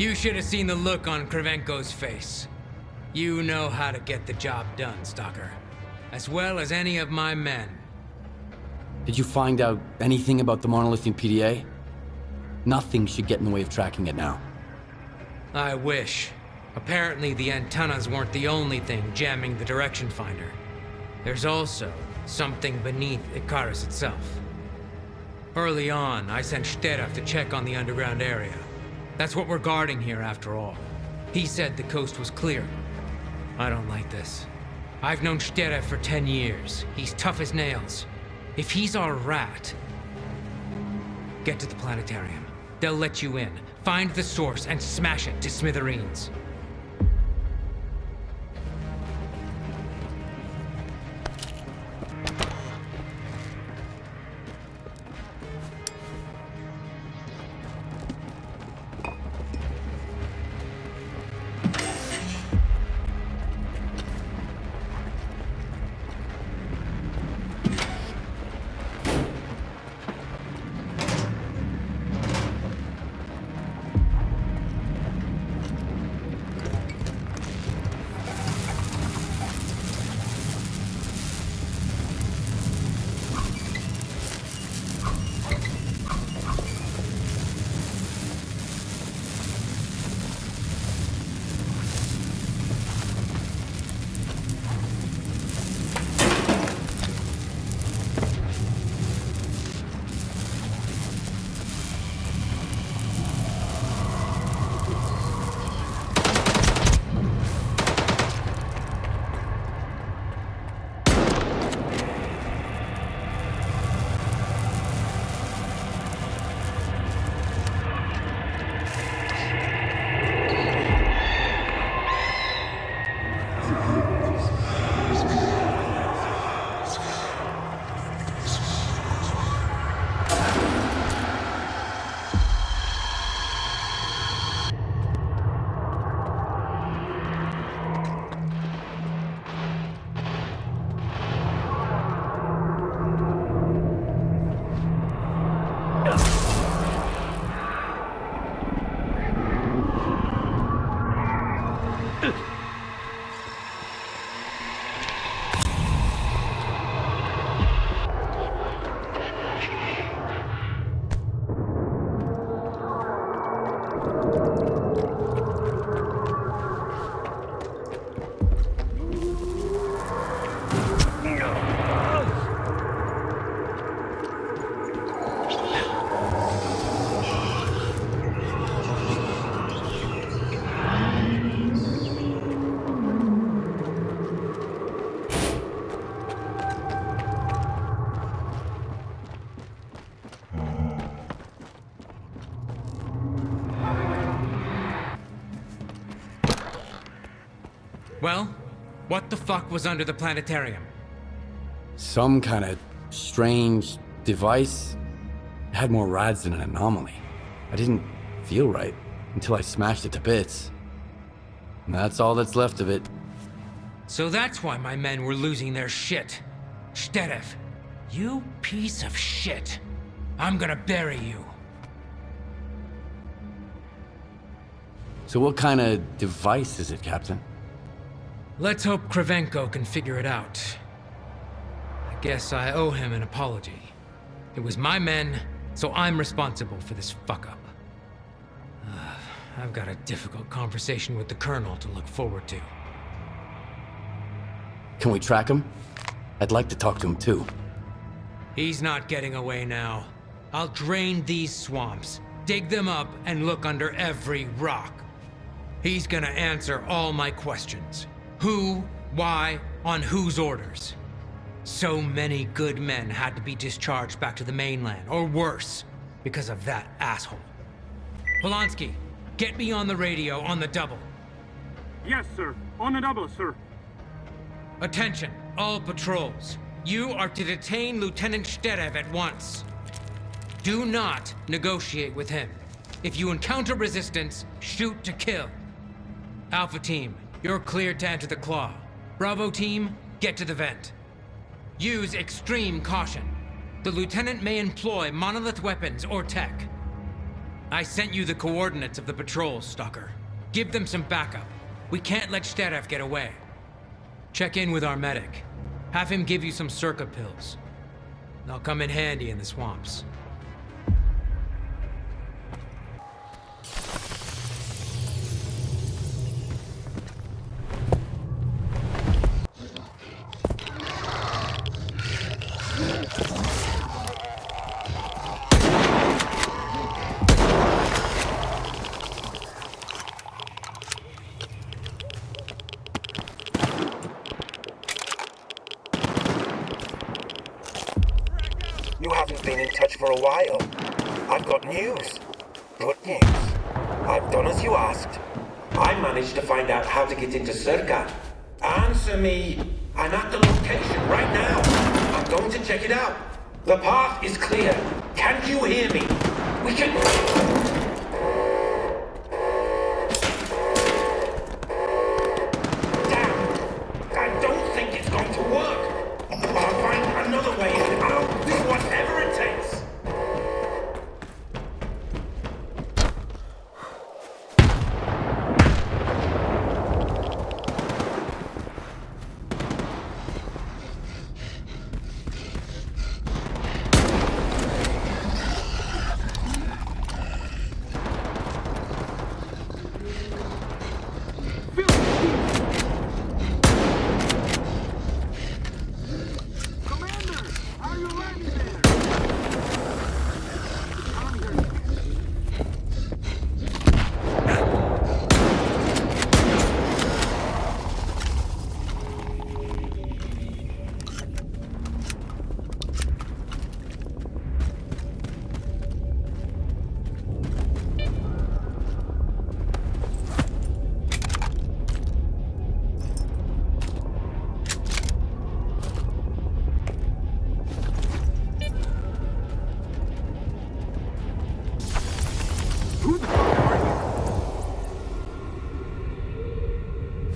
You should have seen the look on Kravchenko's face. You know how to get the job done, Stalker. As well as any of my men. Did you find out anything about the monolithium PDA? Nothing should get in the way of tracking it now. I wish. Apparently the antennas weren't the only thing jamming the direction finder. There's also something beneath Icarus itself. Early on, I sent Shterov to check on the underground area. That's what we're guarding here after all. He said the coast was clear. I don't like this. I've known Shterov for 10 years. He's tough as nails. If he's our rat... Get to the planetarium. They'll let you in. Find the source and smash it to smithereens. Well, what the fuck was under the planetarium? Some kind of strange device. It had more rads than an anomaly. I didn't feel right until I smashed it to bits. And that's all that's left of it. So that's why my men were losing their shit. Shterov, you piece of shit. I'm gonna bury you. So what kind of device is it, Captain? Let's hope Kravchenko can figure it out. I guess I owe him an apology. It was my men, so I'm responsible for this fuck-up. I've got a difficult conversation with the Colonel to look forward to. Can we track him? I'd like to talk to him too. He's not getting away now. I'll drain these swamps, dig them up, and look under every rock. He's gonna answer all my questions. Who, why, on whose orders. So many good men had to be discharged back to the mainland, or worse, because of that asshole. Polanski, get me on the radio on the double. Yes, sir. On the double, sir. Attention, all patrols. You are to detain Lieutenant Shterov at once. Do not negotiate with him. If you encounter resistance, shoot to kill. Alpha Team, you're cleared to enter the Claw. Bravo Team, get to the vent. Use extreme caution. The Lieutenant may employ monolith weapons or tech. I sent you the coordinates of the patrols, Stalker. Give them some backup. We can't let Shteref get away. Check in with our medic. Have him give you some Circa pills. They'll come in handy in the swamps. You haven't been in touch for a while. I've got news. Good news. I've done as you asked. I managed to find out how to get into Circa. Answer me. I'm at the location right now. I'm going to check it out. The path is clear. Can't you hear me? We can... Damn. I don't think it's going to work. I'll find another way and I'll do whatever it takes.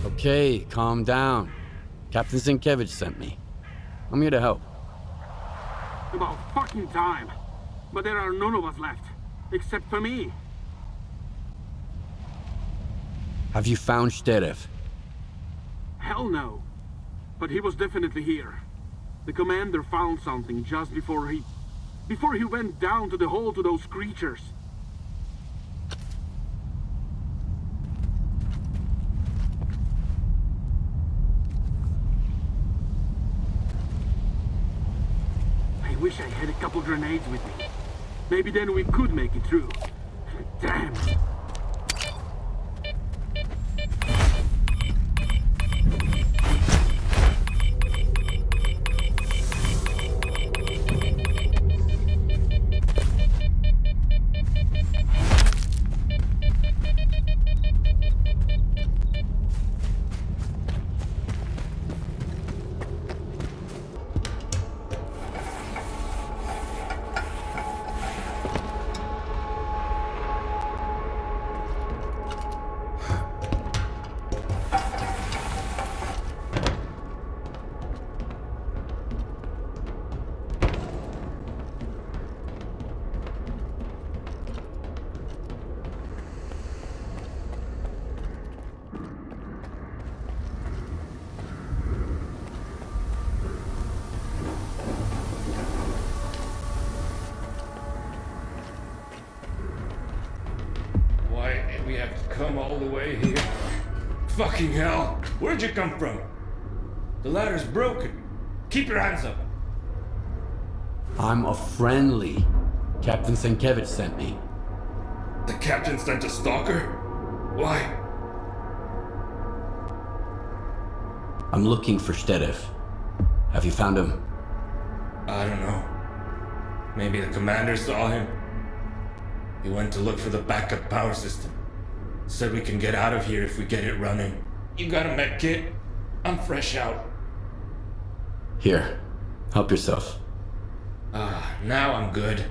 Okay, calm down. Captain Sienkiewicz sent me. I'm here to help. About fucking time. But there are none of us left. Except for me. Have you found Shteref? Hell no. But he was definitely here. The commander found something just before he went down to the hole to those creatures. I wish I had a couple grenades with me. Maybe then we could make it through. Damn. We have to come all the way here. Fucking hell! Where'd you come from? The ladder's broken. Keep your hands up. I'm a friendly. Captain Sienkiewicz sent me. The captain sent a stalker? Why? I'm looking for Shteref. Have you found him? I don't know. Maybe the commander saw him. He went to look for the backup power system. Said we can get out of here if we get it running. You got a med kit? I'm fresh out. Here, help yourself. Now I'm good.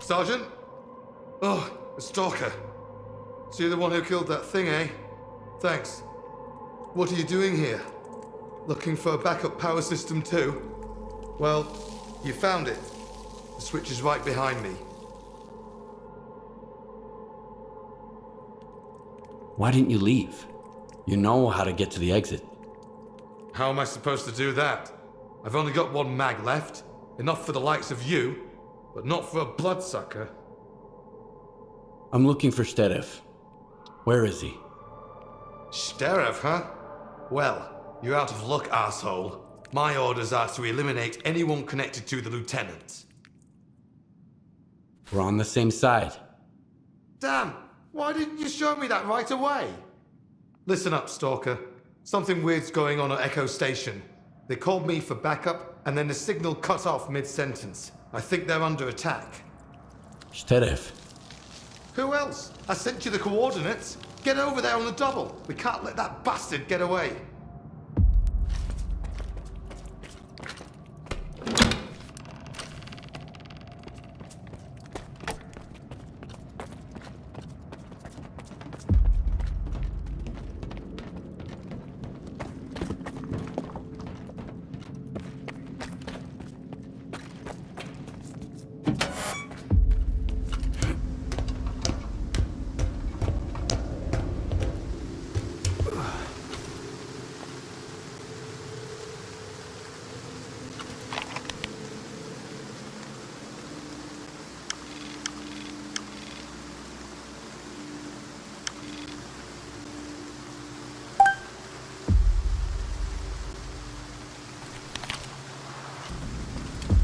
Sergeant? Oh, a Stalker. So you're the one who killed that thing, eh? Thanks. What are you doing here? Looking for a backup power system too? Well, you found it. The switch is right behind me. Why didn't you leave? You know how to get to the exit. How am I supposed to do that? I've only got one mag left. Enough for the likes of you, but not for a bloodsucker. I'm looking for Sterev. Where is he? Sterev, huh? Well, you're out of luck, asshole. My orders are to eliminate anyone connected to the lieutenant. We're on the same side. Damn! Why didn't you show me that right away? Listen up, Stalker. Something weird's going on at Echo Station. They called me for backup, and then the signal cut off mid-sentence. I think they're under attack. Sterev. Who else? I sent you the coordinates. Get over there on the double. We can't let that bastard get away.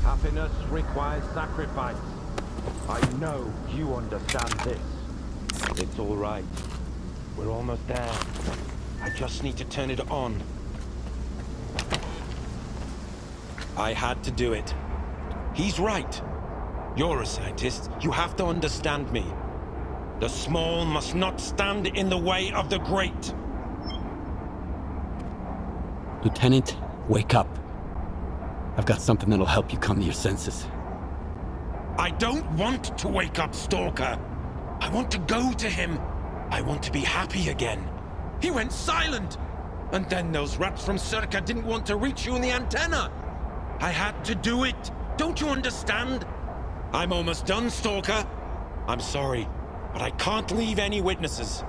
Happiness requires sacrifice. I know you understand this. It's all right. We're almost there. I just need to turn it on. I had to do it. He's right. You're a scientist. You have to understand me. The small must not stand in the way of the great. Lieutenant, wake up. I've got something that'll help you come to your senses. I don't want to wake up, Stalker. I want to go to him. I want to be happy again. He went silent. And then those rats from Circa didn't want to reach you in the antenna. I had to do it. Don't you understand? I'm almost done, Stalker. I'm sorry, but I can't leave any witnesses.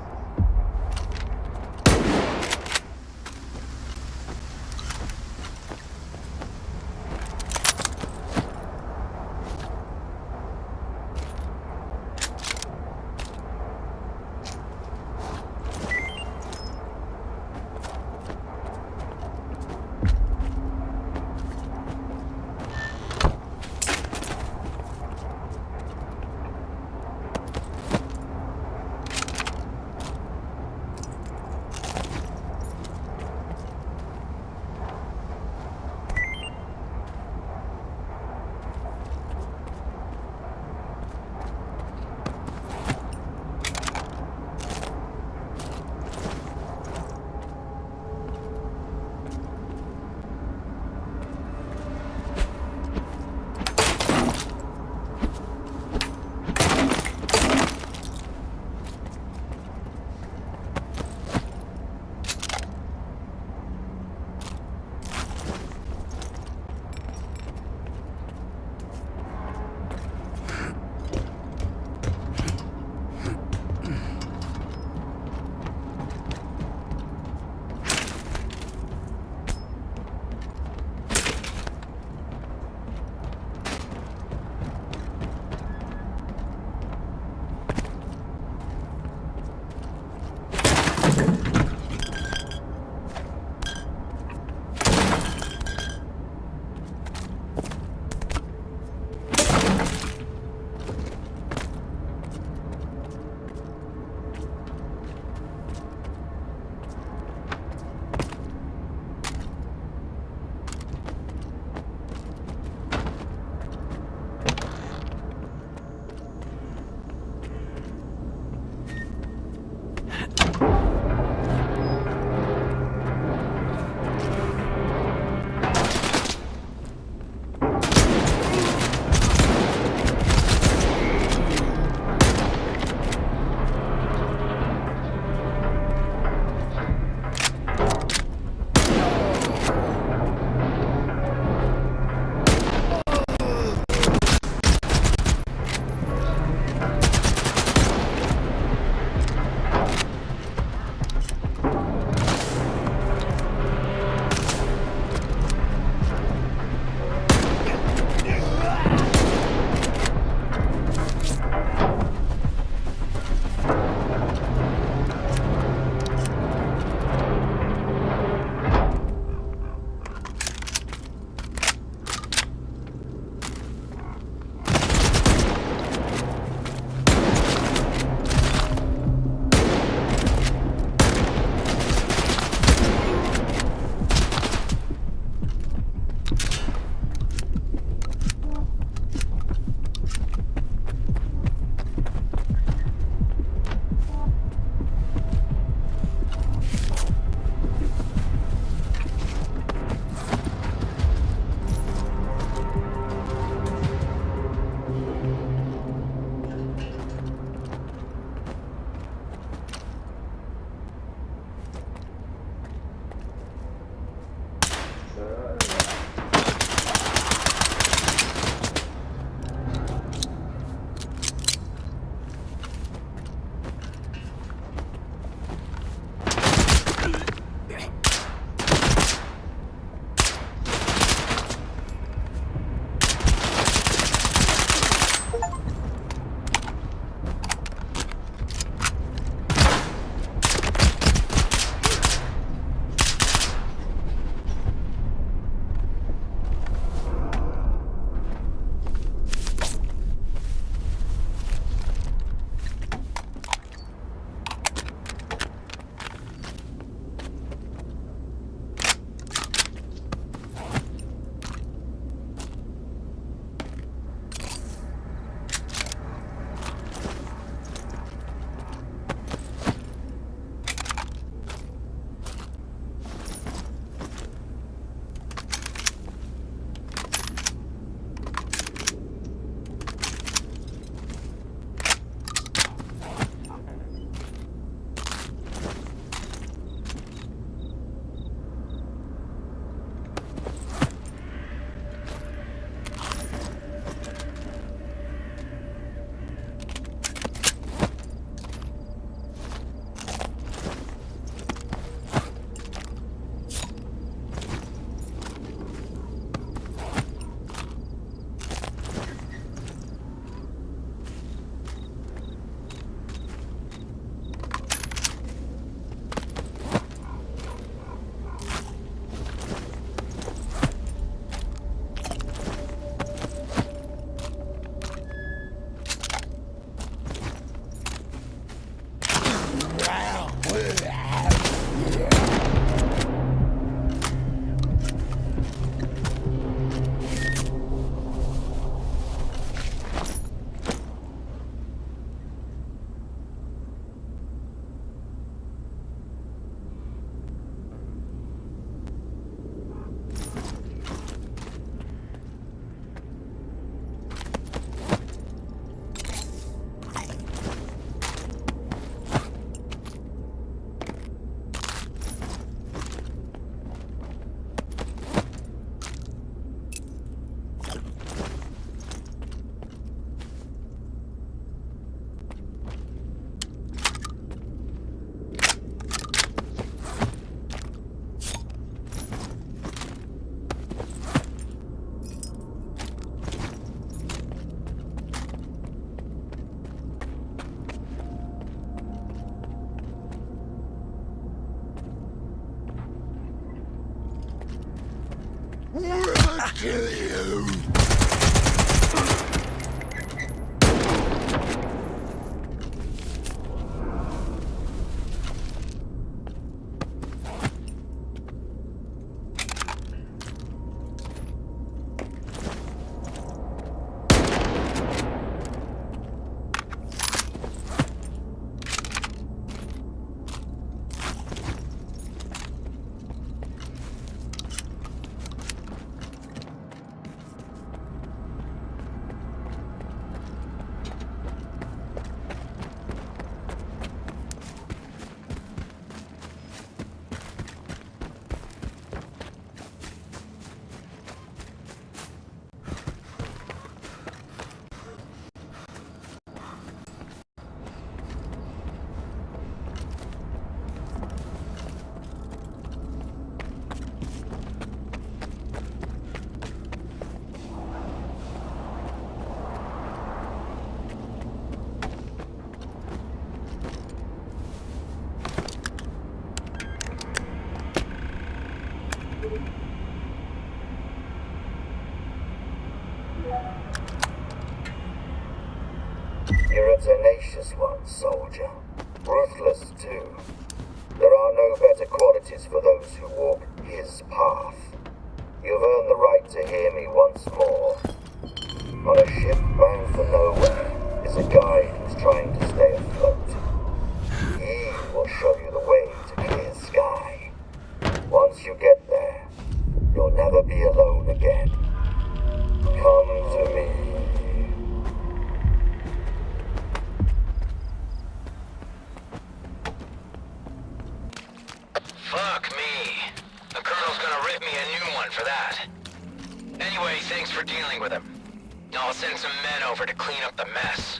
Kill you! You're a tenacious one, soldier. Ruthless, too. There are no better qualities for those who walk his path. You've earned the right to hear me once more. On a ship bound for nowhere is a guide who's trying to stay afloat. He will show you the way to clear sky. Once you get there, you'll never be alone again. Come to me. Fuck me. A Colonel's gonna rip me a new one for that. Anyway, thanks for dealing with him. I'll send some men over to clean up the mess.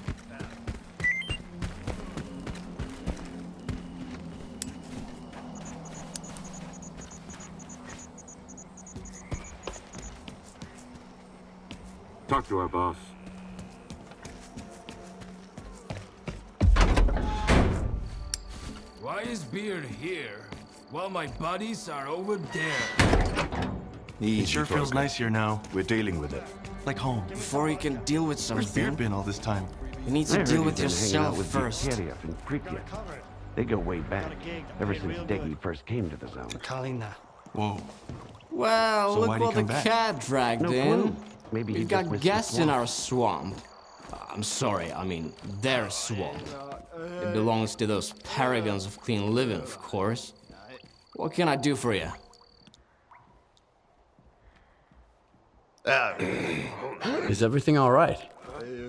Talk to our boss. Why is Beard here while my buddies are over there? It sure feels nice here now. We're dealing with it. Like home. Before you can deal with something, Where's Beard been all this time? you need to deal with yourself first. And Pripyat. They go way back, ever since Deggy first came to the zone. Kalina. Whoa. Well, So look why'd he what the come back? cat dragged No in. clue. Maybe We've he got just missed guests the in swamp. our swamp. I'm sorry, I mean, their swamp. It belongs to those paragons of clean living, of course. What can I do for you? Is everything all right?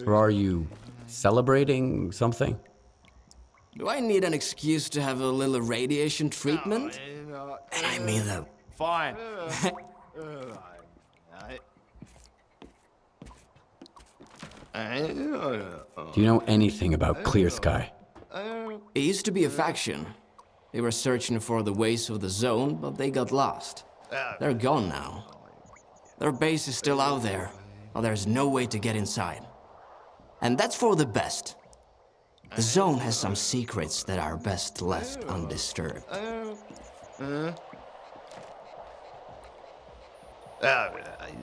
Or are you celebrating something? Do I need an excuse to have a little radiation treatment? And I mean that. Fine. Do you know anything about Clear Sky? It used to be a faction. They were searching for the ways of the zone, but they got lost. They're gone now. Their base is still out there, but there's no way to get inside. And that's for the best. The zone has some secrets that are best left undisturbed.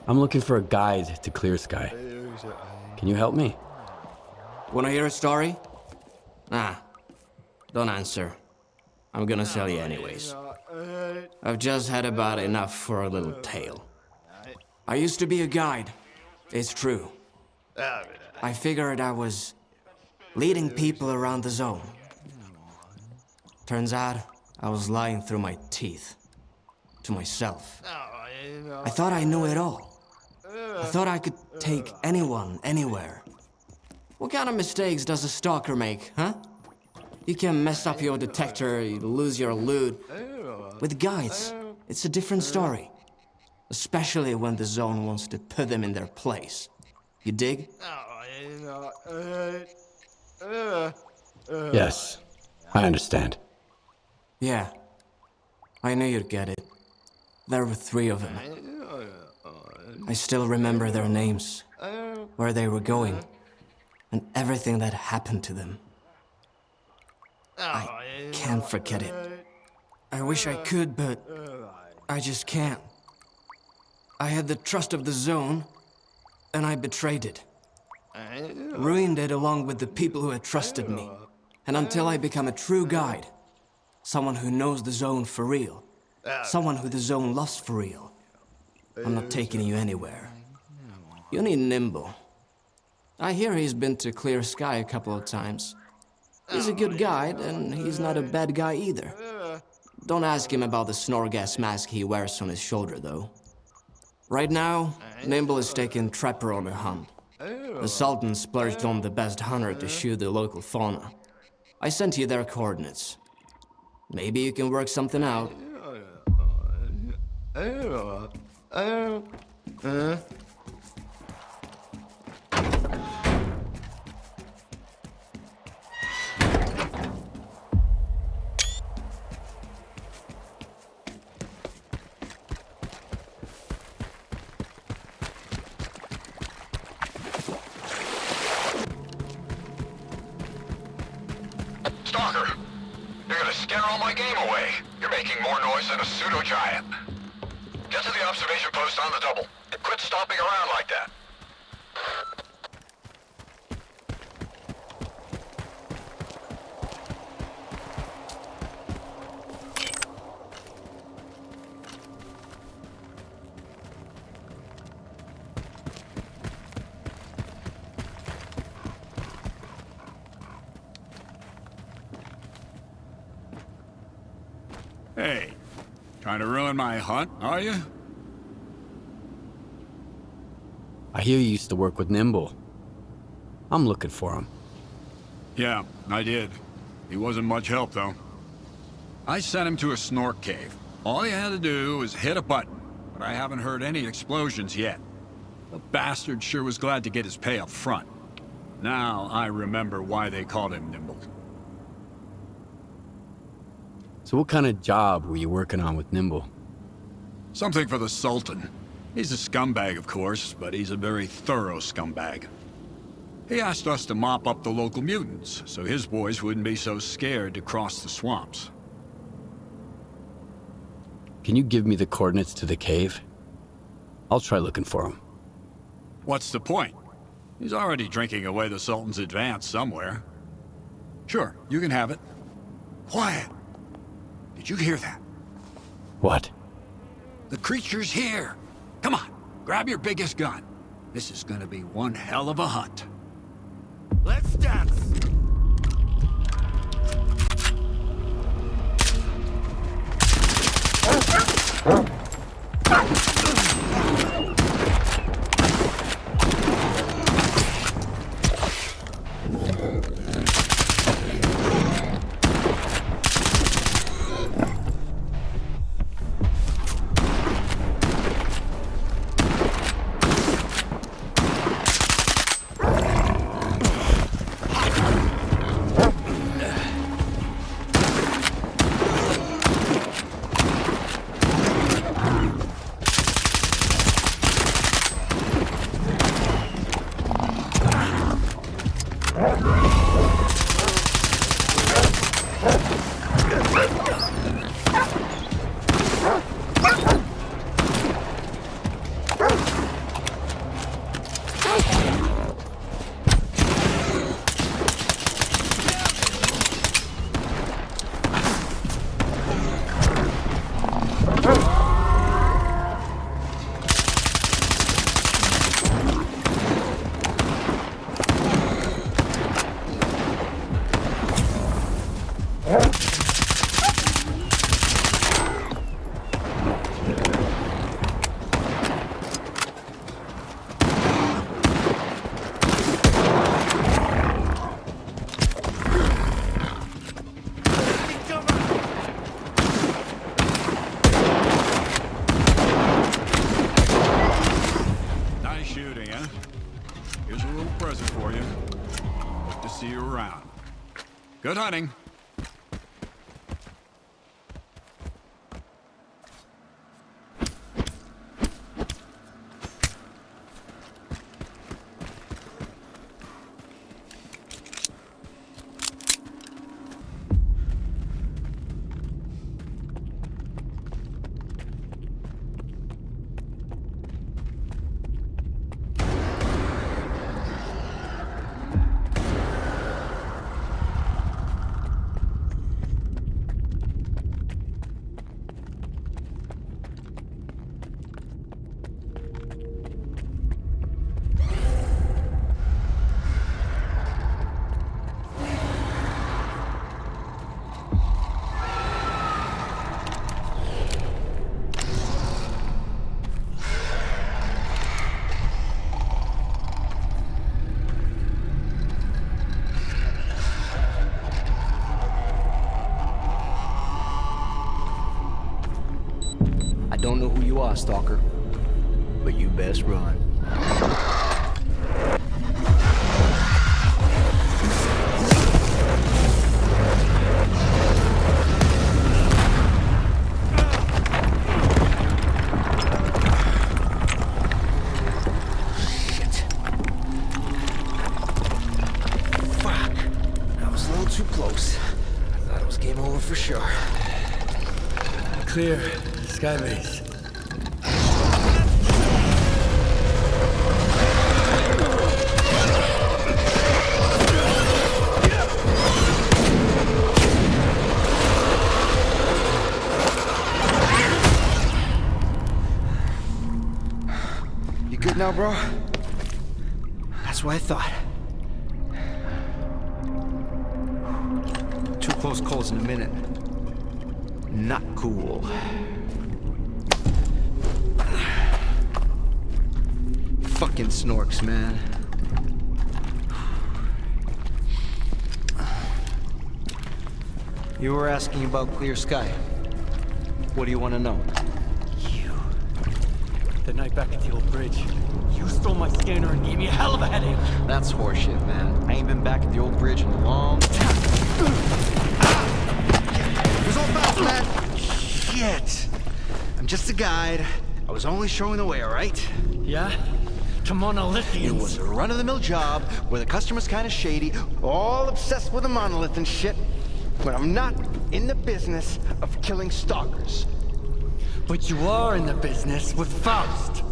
I'm looking for a guide to Clear Sky. Can you help me? Wanna hear a story? Nah, don't answer. I'm gonna tell you anyways. I've just had about enough for a little tale. I used to be a guide. It's true. I figured I was leading people around the zone. Turns out I was lying through my teeth. To myself. I thought I knew it all. I thought I could take anyone, anywhere. What kind of mistakes does a stalker make, huh? You can mess up your detector, you lose your loot. With guides, it's a different story. Especially when the zone wants to put them in their place. You dig? Yes, I understand. Yeah. I knew you'd get it. There were 3 of them. I still remember their names, where they were going, and everything that happened to them. I can't forget it. I wish I could, but I just can't. I had the trust of the zone, and I betrayed it. Ruined it along with the people who had trusted me. And until I become a true guide, someone who knows the zone for real, someone who the zone loves for real, I'm not taking you anywhere. You need Nimble. I hear he's been to Clear Sky a couple of times. He's a good guide, and he's not a bad guy either. Don't ask him about the Snorgas mask he wears on his shoulder, though. Right now, Nimble is taking Trapper on a hunt. The Sultan splurged on the best hunter to shoot the local fauna. I sent you their coordinates. Maybe you can work something out. Stalker, you're gonna scare all my game away. You're making more noise than a pseudo-giant. Get to the observation post on the double, and quit stomping around like that. Hey, trying to ruin my hunt, are you? I hear you used to work with Nimble. I'm looking for him. Yeah, I did. He wasn't much help, though. I sent him to a snork cave. All you had to do was hit a button, but I haven't heard any explosions yet. The bastard sure was glad to get his pay up front. Now I remember why they called him Nimble. So what kind of job were you working on with Nimble? Something for the Sultan. He's a scumbag, of course, but he's a very thorough scumbag. He asked us to mop up the local mutants, so his boys wouldn't be so scared to cross the swamps. Can you give me the coordinates to the cave? I'll try looking for him. What's the point? He's already drinking away the Sultan's advance somewhere. Sure, you can have it. Quiet! Did you hear that? What? The creature's here! Come on, grab your biggest gun. This is gonna be one hell of a hunt. Let's dance! Good hunting. Don't know who you are, Stalker, but you best run. Shit. Fuck. That was a little too close. I thought it was game over for sure. Clear. Skybase. You good now, bro? That's what I thought. Two close calls in a minute. Not cool. Fucking snorks, man. You were asking about clear sky. What do you want to know? The night back at the old bridge, you stole my scanner and gave me a hell of a headache. That's horseshit, man. I ain't been back at the old bridge in a long time. It was all Faust, man. Shit. I'm just a guide. I was only showing the way, all right? Yeah? To Monolithians. It was a run-of-the-mill job where the customer's kind of shady, all obsessed with a monolith and shit. But I'm not in the business of killing stalkers. But you are in the business with Faust.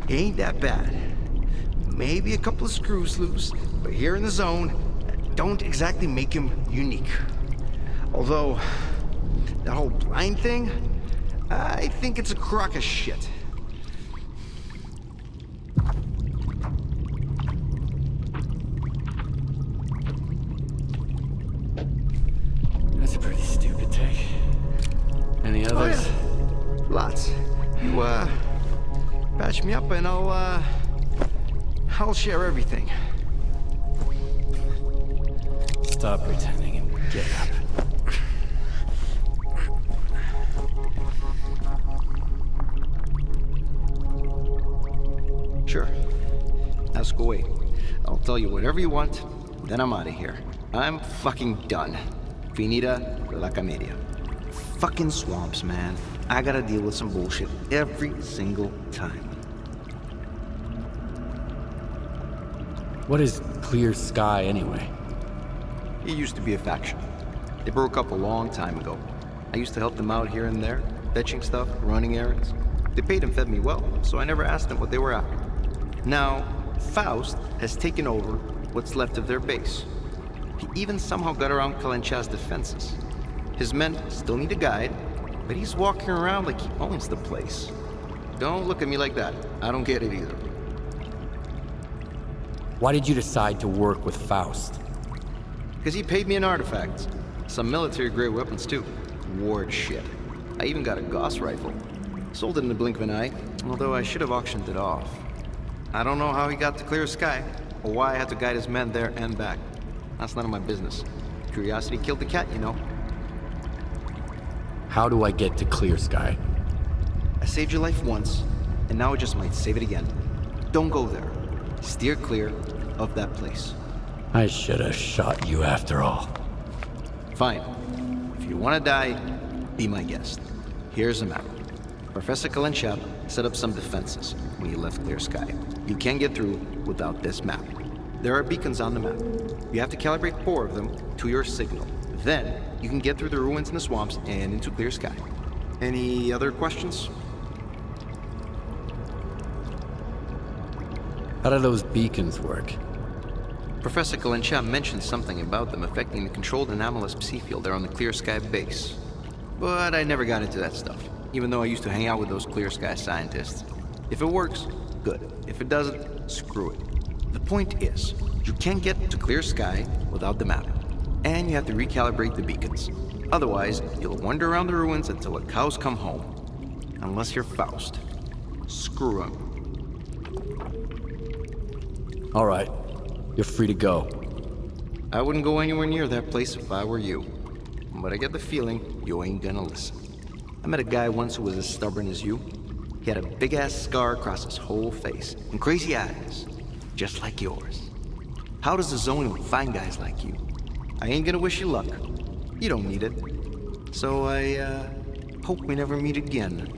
He ain't that bad. Maybe a couple of screws loose, but here in the zone, don't exactly make him unique. Although, that whole blind thing, I think it's a crock of shit. That's a pretty stupid take. Any others? Oh, yeah. Lots. You, patch me up and I'll share everything. Stop pretending and get up. Sure. Ask away. I'll tell you whatever you want, then I'm out of here. I'm fucking done. Finita la comedia. Fucking swamps, man. I gotta deal with some bullshit every single time. What is Clear Sky anyway? It used to be a faction. They broke up a long time ago. I used to help them out here and there, fetching stuff, running errands. They paid and fed me well, so I never asked them what they were after. Now, Faust has taken over what's left of their base. He even somehow got around Kalencha's defenses. His men still need a guide, but he's walking around like he owns the place. Don't look at me like that. I don't get it either. Why did you decide to work with Faust? Because he paid me in artifacts. Some military-grade weapons, too. Ward shit. I even got a Gauss rifle. Sold it in the blink of an eye, although I should have auctioned it off. I don't know how he got to Clear Sky, or why I had to guide his men there and back. That's none of my business. Curiosity killed the cat, you know. How do I get to Clear Sky? I saved your life once, and now I just might save it again. Don't go there. Steer clear of that place. I should have shot you after all. Fine. If you want to die, be my guest. Here's a map. Professor Kalenchap set up some defenses when he left Clear Sky. You can't get through without this map. There are beacons on the map. You have to calibrate 4 of them to your signal. Then, you can get through the ruins in the swamps and into Clear Sky. Any other questions? How do those beacons work? Professor Kalenchap mentioned something about them affecting the controlled anomalous psi field there on the Clear Sky base. But I never got into that stuff, even though I used to hang out with those Clear Sky scientists. If it works, good. If it doesn't, screw it. The point is, you can't get to Clear Sky without the map. And you have to recalibrate the beacons. Otherwise, you'll wander around the ruins until the cows come home. Unless you're Faust. Screw him. All right, you're free to go. I wouldn't go anywhere near that place if I were you. But I get the feeling you ain't gonna listen. I met a guy once who was as stubborn as you. He had a big-ass scar across his whole face, and crazy eyes, just like yours. How does the zone even find guys like you? I ain't gonna wish you luck. You don't need it. So I, hope we never meet again.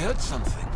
heard something.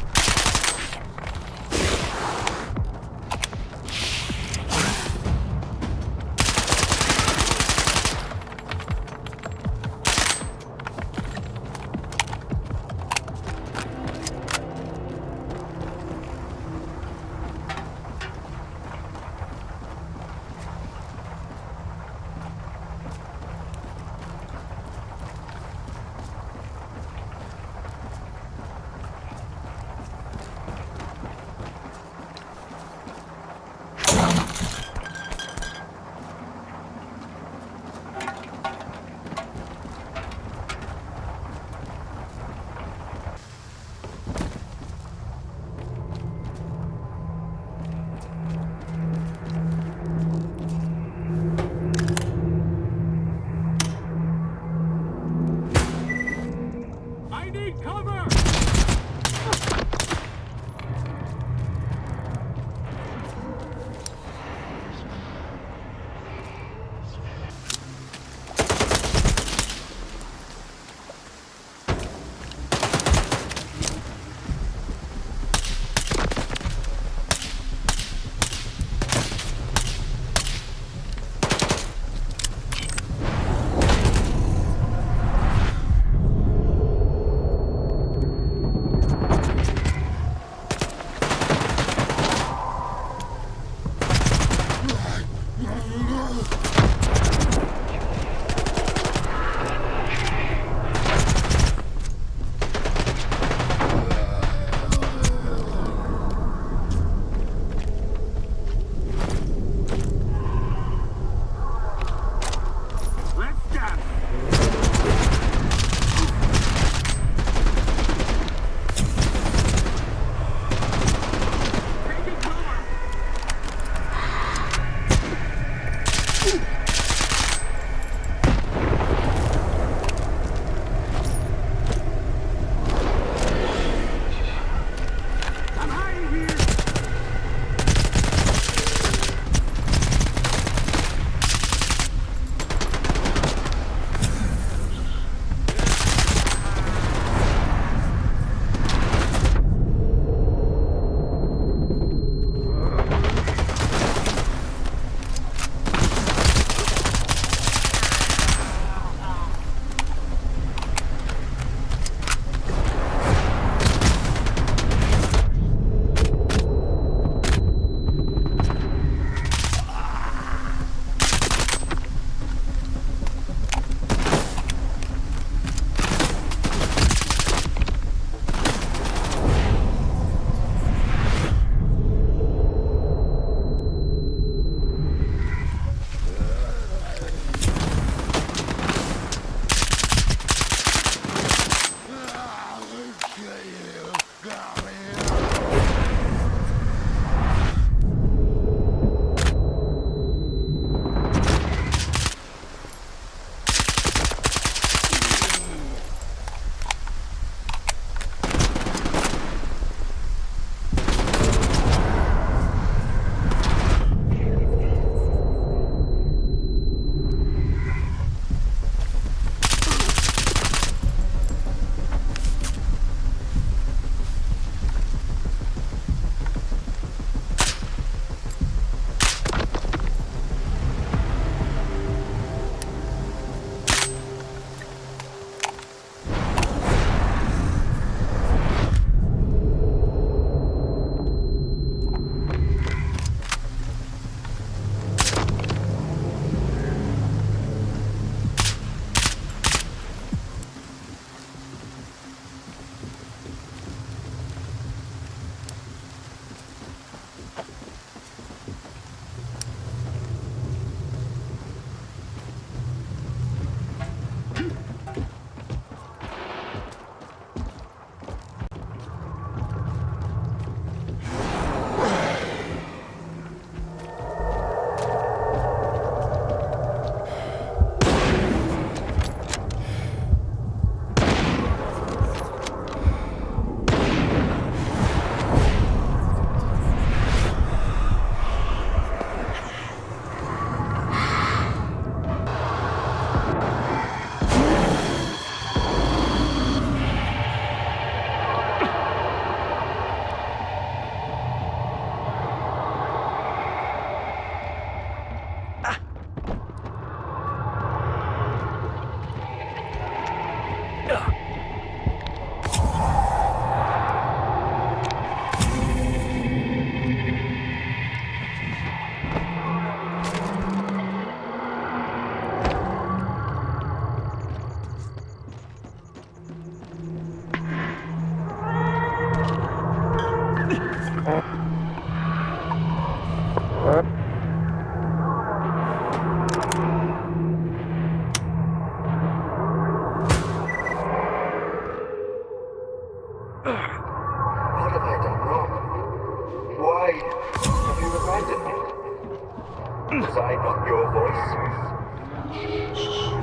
Was I not your voice?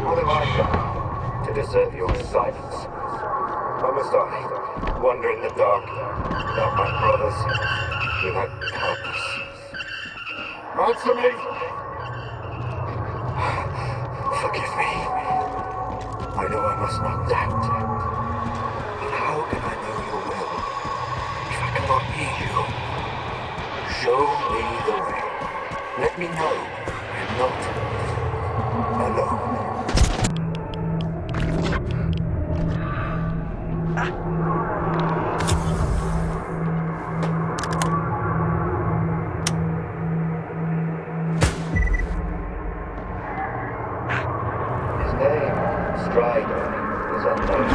What have I done to deserve your silence? Why must I wander in the dark without my brothers, without purpose? Answer me! Forgive me. I know I must not doubt. But how can I know your will if I cannot hear you? Show me the way. Let me know I'm not alone. His name, Strider, is unknown,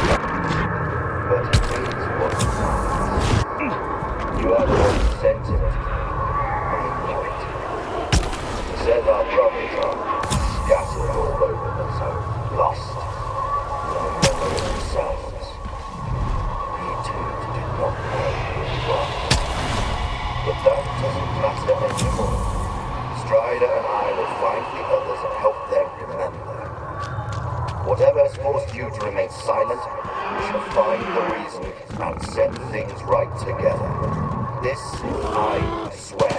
but he means what he sounds. You are the one who sent him. I know it. He said our brothers are scattered all over the zone, lost, no memory of themselves. He too did not know who he was. But that doesn't matter anymore. Strider and I will find the others and help them remember. Whatever has forced you to remain silent, we shall find the reason and set things right together. This I swear.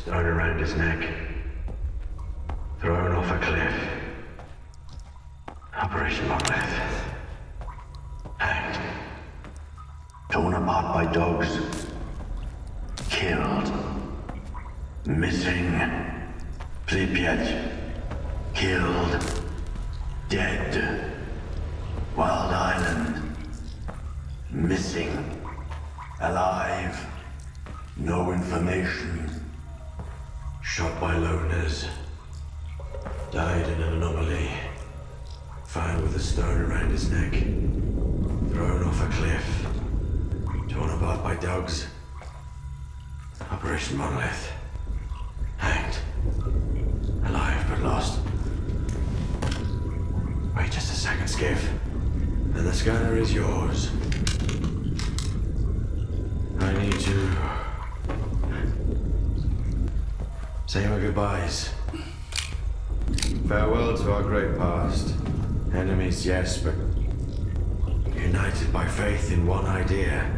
Thrown around his neck. Thrown off a cliff. Operation Monolith. Hanged. Torn apart by dogs. Killed. Missing. Pripyat. Killed. Dead. Wild Island. Missing. Alive. No information. Shot by loners. Died in an anomaly. Found with a stone around his neck. Thrown off a cliff. Torn apart by dogs. Operation Monolith. Hanged. Alive but lost. Wait just a second, Skiff. And the scanner is yours. I need to say my goodbyes. Farewell to our great past. Enemies, yes, but united by faith in one idea.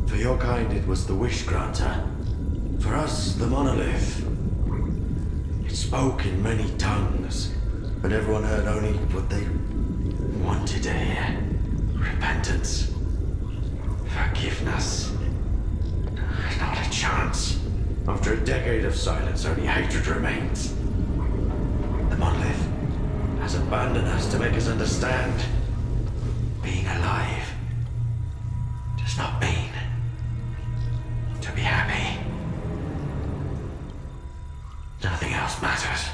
For your kind, it was the wish granter. For us, the monolith. It spoke in many tongues, but everyone heard only what they wanted to hear. Repentance. Forgiveness. Not a chance. After a decade of silence, only hatred remains. The monolith has abandoned us to make us understand. Being alive does not mean to be happy. Nothing else matters.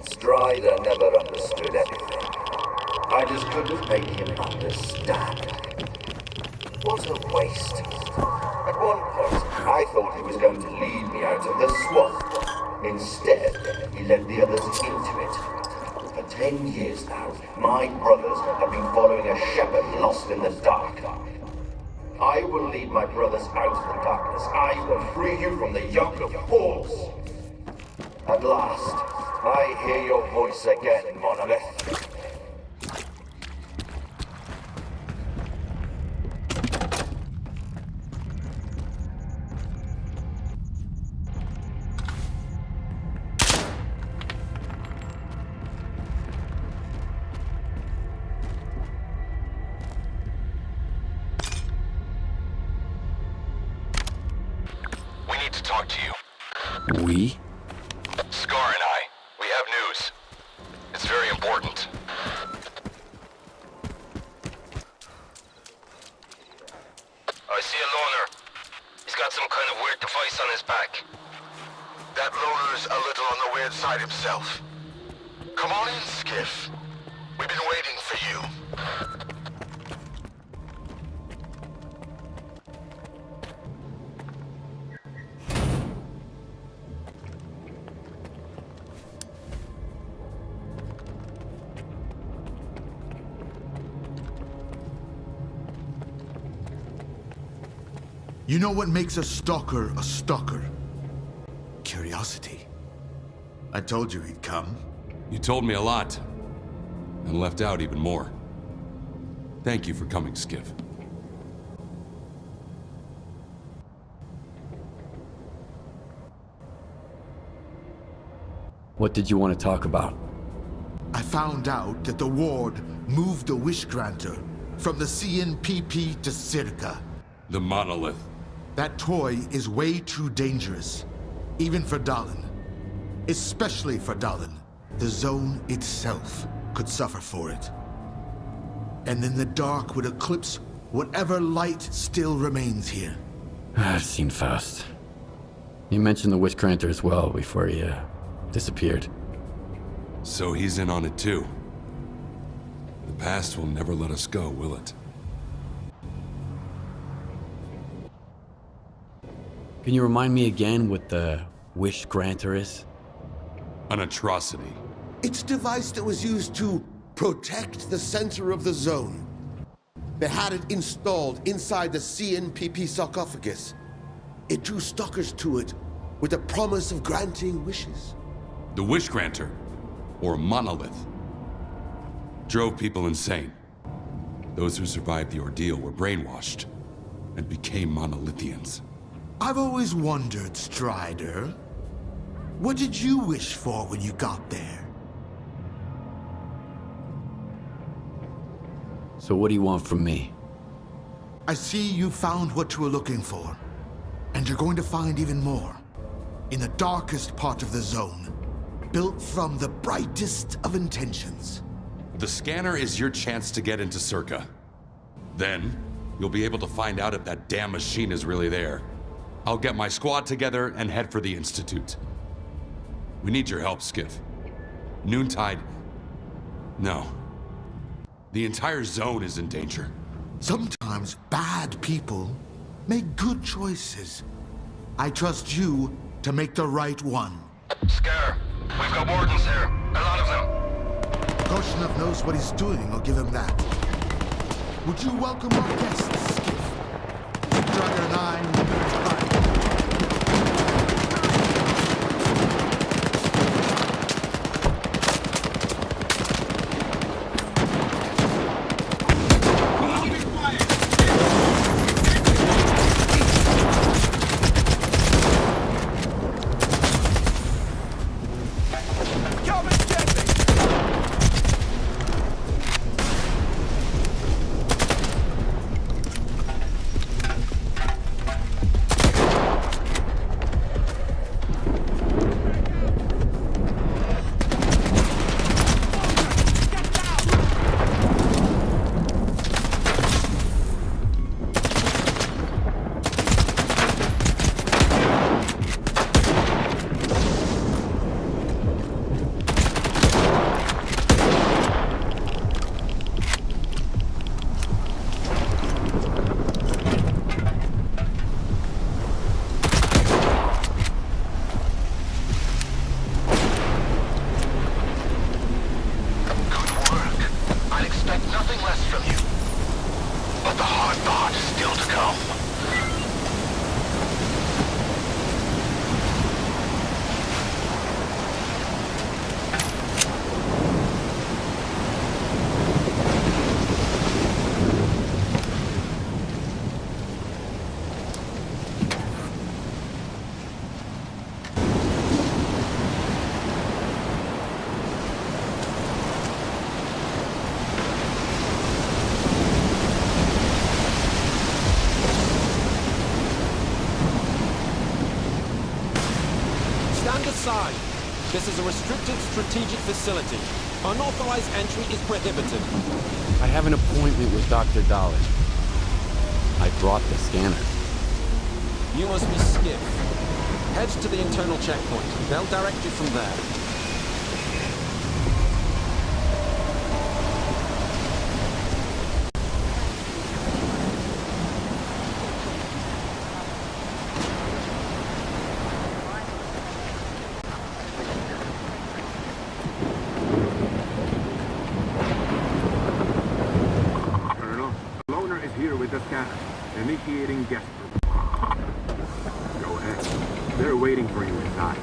Strider never understood anything. I just couldn't make him understand. What a waste. At one point, I thought he was going to lead me out of the swamp. Instead, he led the others into it. A For 10 years now, my brothers have been following a shepherd lost in the dark. I will lead my brothers out of the darkness. I will free you from the yoke of force. At last, I hear your voice again, Monolith. We need to talk to you. We? Scar and I, we have news. It's very important. I see a loner. He's got some kind of weird device on his back. That loner's a little on the weird side himself. Come on in, Skiff. We've been waiting for you. You know what makes a stalker a stalker? Curiosity. I told you he'd come. You told me a lot, and left out even more. Thank you for coming, Skiff. What did you want to talk about? I found out that the ward moved the Wish Granter from the CNPP to Circa. The Monolith. That toy is way too dangerous, even for Dallin. Especially for Dallin. The zone itself could suffer for it. And then the dark would eclipse whatever light still remains here. I've seen fast. You mentioned the Wish Granter as well before he disappeared. So he's in on it too. The past will never let us go, will it? Can you remind me again what the Wish Granter is? An atrocity. It's a device that was used to protect the center of the zone. They had it installed inside the CNPP sarcophagus. It drew stalkers to it with the promise of granting wishes. The Wish Granter, or Monolith, drove people insane. Those who survived the ordeal were brainwashed and became Monolithians. I've always wondered, Strider, what did you wish for when you got there? So what do you want from me? I see you found what you were looking for, and you're going to find even more. In the darkest part of the zone, built from the brightest of intentions. The scanner is your chance to get into Circa. Then, you'll be able to find out if that damn machine is really there. I'll get my squad together and head for the Institute. We need your help, Skiff. Noontide... No. The entire zone is in danger. Sometimes bad people make good choices. I trust you to make the right one. Scare, we've got wardens here. A lot of them. Korshunov knows what he's doing, I'll give him that. Would you welcome our guests, Skiff? Dragon and I will be right back. inside. This is a restricted strategic facility. Unauthorized entry is prohibited. I have an appointment with Dr. Dahlin. I brought the scanner. You must be Skiff. Head to the internal checkpoint. They'll direct you from there. Initiating guest room. Go ahead. They're waiting for you inside.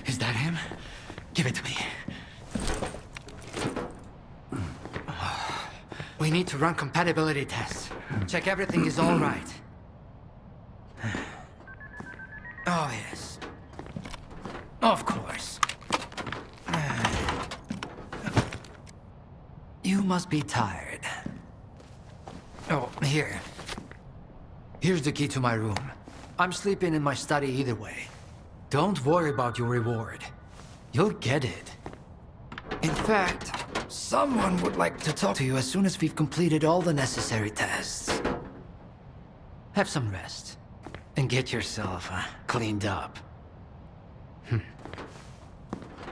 Is that him? Give it to me. We need to run compatibility tests. Check everything is all right. Oh, yes. Of course. You must be tired. Oh, here. Here's the key to my room. I'm sleeping in my study either way. Don't worry about your reward. You'll get it. In fact, someone would like to talk to you as soon as we've completed all the necessary tests. Have some rest, and get yourself cleaned up.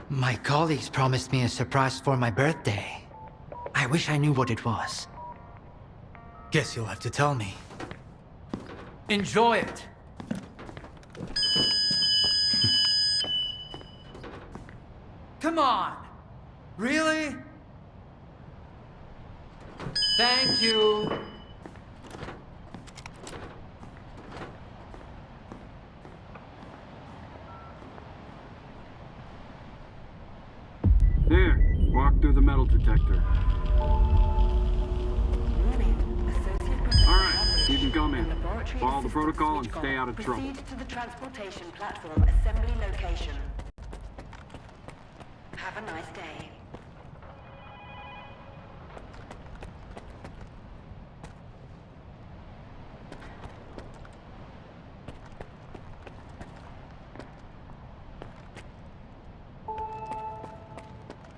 My colleagues promised me a surprise for my birthday. I wish I knew what it was. Guess you'll have to tell me. Enjoy it! Come on! Really? Thank you! There, walk through the metal detector. Alright, you can come in. Follow the protocol and stay out of trouble. Proceed to the transportation platform assembly location. Have a nice day.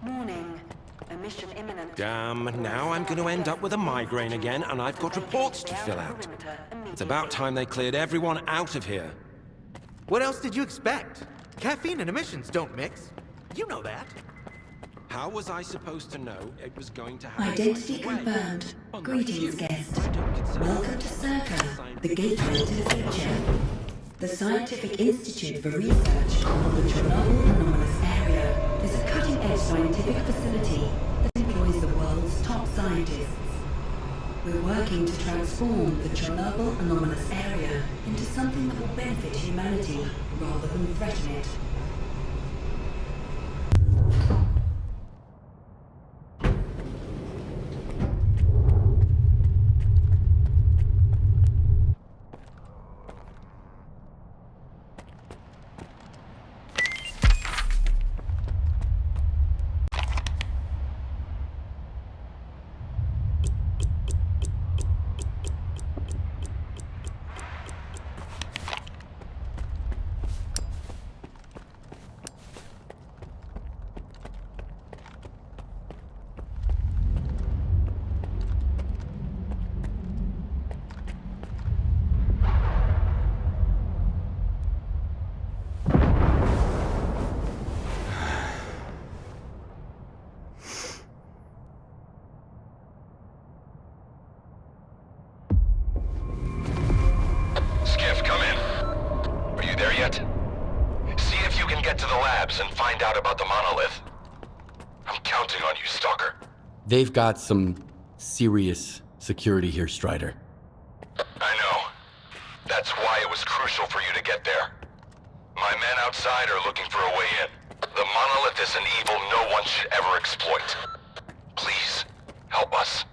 Warning. Emission imminent. Damn, now I'm going to end up with a migraine again, and I've got reports to fill out. It's about time they cleared everyone out of here. What else did you expect? Caffeine and emissions don't mix. You know that. How was I supposed to know it was going to happen? Identity confirmed. Greetings, guest. Welcome to Circa, the gateway to the future. The Scientific Institute for Research on the Chornobyl anomalous area is a cutting-edge scientific facility that employs the world's top scientists. We're working to transform the Chornobyl anomalous area into something that will benefit humanity rather than threaten it. and find out about the monolith. I'm counting on you, Stalker. They've got some serious security here, Strider. I know. That's why it was crucial for you to get there. My men outside are looking for a way in. The monolith is an evil no one should ever exploit. Please, help us.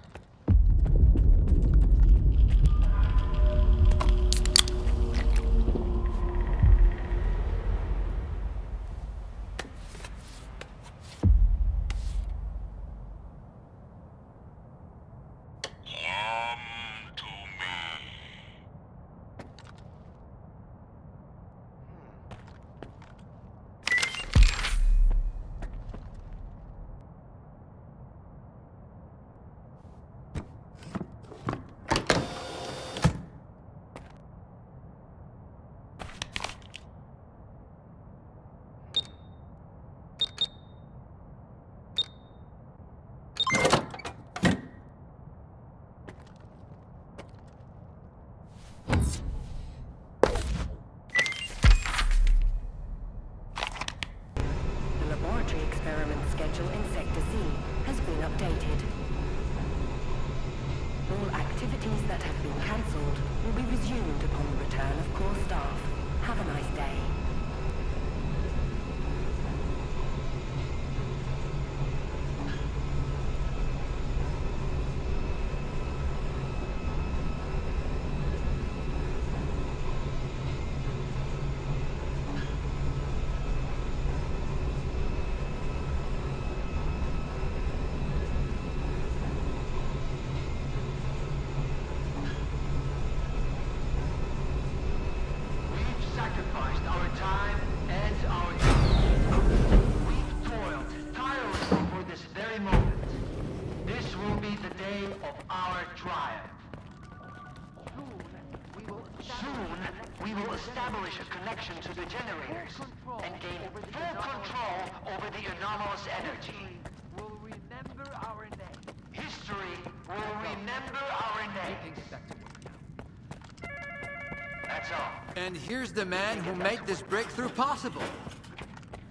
And here's the man who made this breakthrough possible.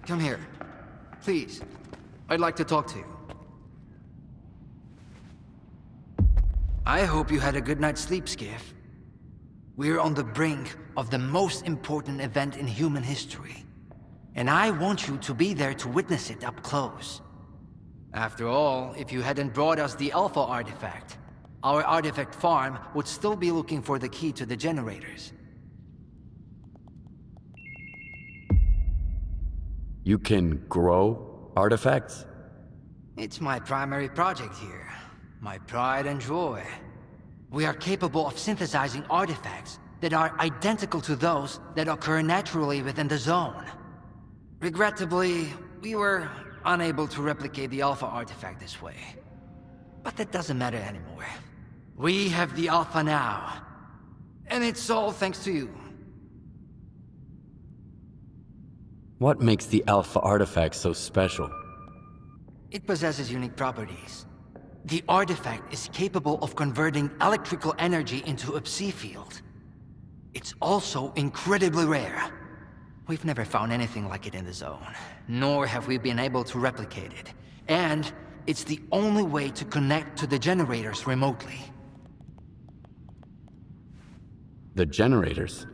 Come here. Please. I'd like to talk to you. I hope you had a good night's sleep, Skiff. We're on the brink of the most important event in human history. And I want you to be there to witness it up close. After all, if you hadn't brought us the Alpha artifact, our artifact farm would still be looking for the key to the generators. You can grow artifacts? It's my primary project here. My pride and joy. We are capable of synthesizing artifacts that are identical to those that occur naturally within the zone. Regrettably, we were unable to replicate the Alpha artifact this way. But that doesn't matter anymore. We have the Alpha now. And it's all thanks to you. What makes the Alpha artifact so special? It possesses unique properties. The artifact is capable of converting electrical energy into a psi field. It's also incredibly rare. We've never found anything like it in the zone, nor have we been able to replicate it. And it's the only way to connect to the generators remotely. The generators?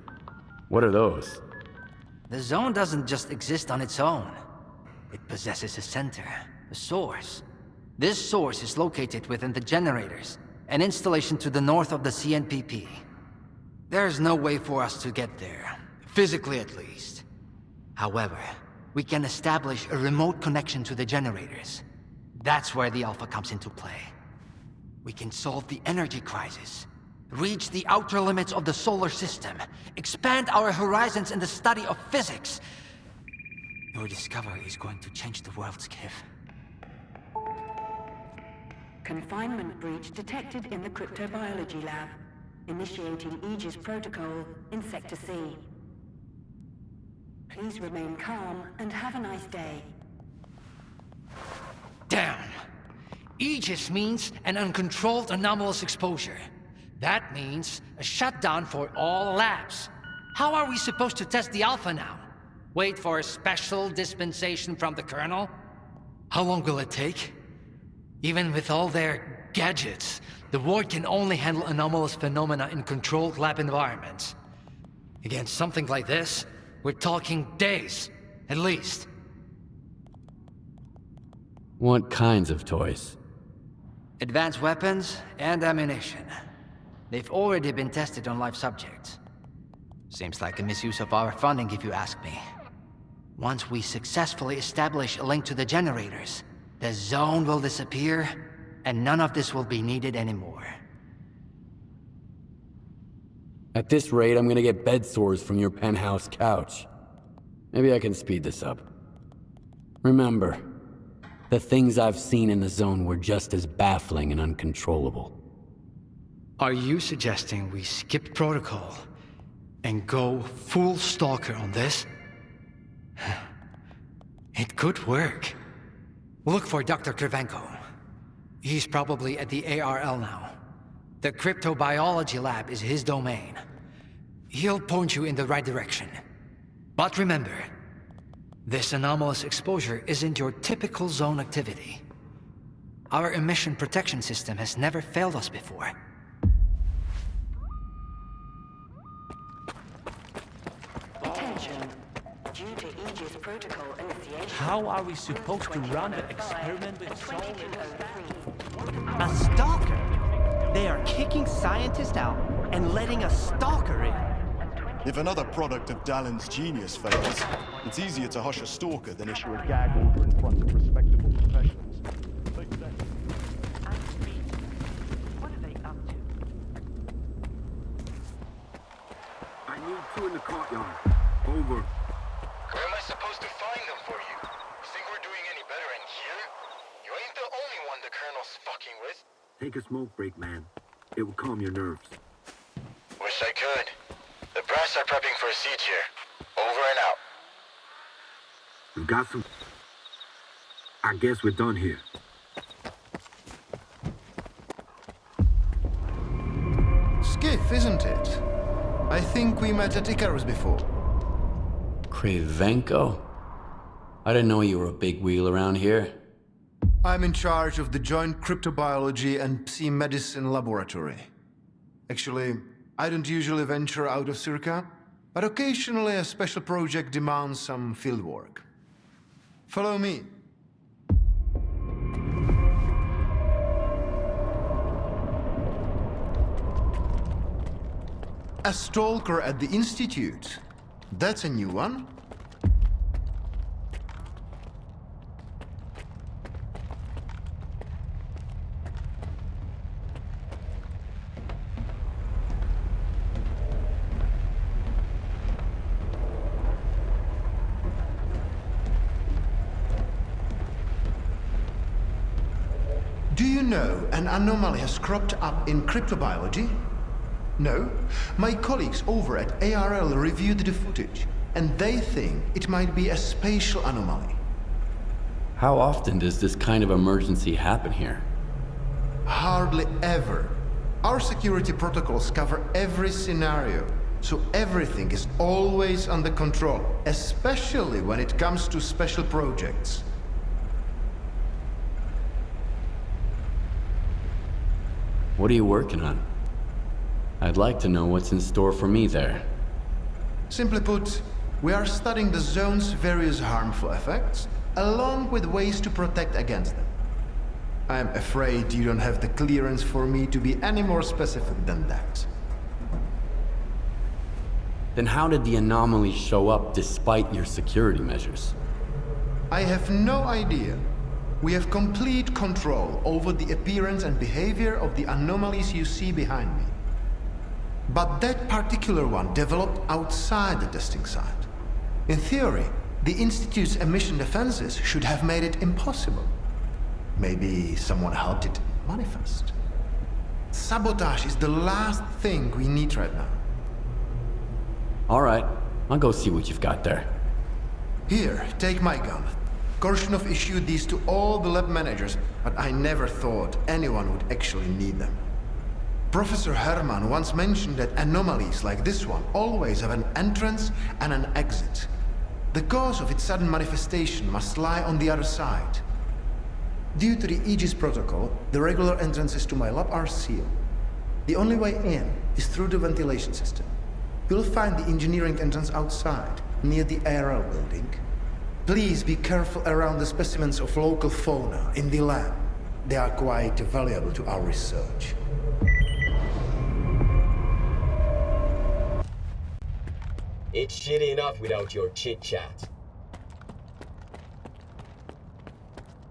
What are those? The zone doesn't just exist on its own. It possesses a center, a source. This source is located within the generators, an installation to the north of the CNPP. There's no way for us to get there, physically at least. However, we can establish a remote connection to the generators. That's where the Alpha comes into play. We can solve the energy crisis, reach the outer limits of the solar system, expand our horizons in the study of physics. Your discovery is going to change the world, Skiff. Confinement breach detected in the cryptobiology lab. Initiating Aegis protocol in Sector C. Please remain calm and have a nice day. Damn! Aegis means an uncontrolled anomalous exposure. That means a shutdown for all labs. How are we supposed to test the Alpha now? Wait for a special dispensation from the Colonel? How long will it take? Even with all their gadgets. The ward can only handle anomalous phenomena in controlled lab environments. Against something like this, we're talking days, at least. What kinds of toys? Advanced weapons and ammunition. They've already been tested on live subjects. Seems like a misuse of our funding, if you ask me. Once we successfully establish a link to the generators, the zone will disappear, and none of this will be needed anymore. At this rate, I'm gonna get bed sores from your penthouse couch. Maybe I can speed this up. Remember, the things I've seen in the zone were just as baffling and uncontrollable. Are you suggesting we skip protocol and go full Stalker on this? It could work. Look for Dr. Krivenko. He's probably at the ARL now. The cryptobiology lab is his domain. He'll point you in the right direction. But remember, this anomalous exposure isn't your typical zone activity. Our emission protection system has never failed us before. Attention. Due to Aegis protocol initiation... How are we supposed to run the experiment with Sol? A stalker? They are kicking scientists out and letting a stalker in. If another product of Dallin's genius fails, it's easier to hush a stalker than issue a gag order in front of respectable professionals. I need two in the courtyard. Over. Where am I supposed to find them for you? Think we're doing any better in here? You ain't the only one the Colonel's fucking with. Take a smoke break, man. It will calm your nerves. Wish I could. The brass are prepping for a siege here. Over and out. We've got some... I guess we're done here. Skiff, isn't it? I think we met at Icarus before. Krivenko? I didn't know you were a big wheel around here. I'm in charge of the Joint Cryptobiology and Psi-Medicine Laboratory. Actually, I don't usually venture out of Circa, but occasionally a special project demands some fieldwork. Follow me. A stalker at the Institute. That's a new one. Do you know an anomaly has cropped up in cryptobiology? No? My colleagues over at ARL reviewed the footage, and they think it might be a spatial anomaly. How often does this kind of emergency happen here? Hardly ever. Our security protocols cover every scenario, so everything is always under control, especially when it comes to special projects. What are you working on? I'd like to know what's in store for me there. Simply put, we are studying the zone's various harmful effects, along with ways to protect against them. I'm afraid you don't have the clearance for me to be any more specific than that. Then how did the anomaly show up despite your security measures? I have no idea. We have complete control over the appearance and behavior of the anomalies you see behind me. But that particular one developed outside the testing site. In theory, the Institute's emission defenses should have made it impossible. Maybe someone helped it manifest. Sabotage is the last thing we need right now. All right, I'll go see what you've got there. Here, take my gun. Korshunov issued these to all the lab managers, but I never thought anyone would actually need them. Professor Herman once mentioned that anomalies like this one always have an entrance and an exit. The cause of its sudden manifestation must lie on the other side. Due to the Aegis protocol, the regular entrances to my lab are sealed. The only way in is through the ventilation system. You'll find the engineering entrance outside, near the ARL building. Please be careful around the specimens of local fauna in the lab. They are quite valuable to our research. It's shitty enough without your chit-chat.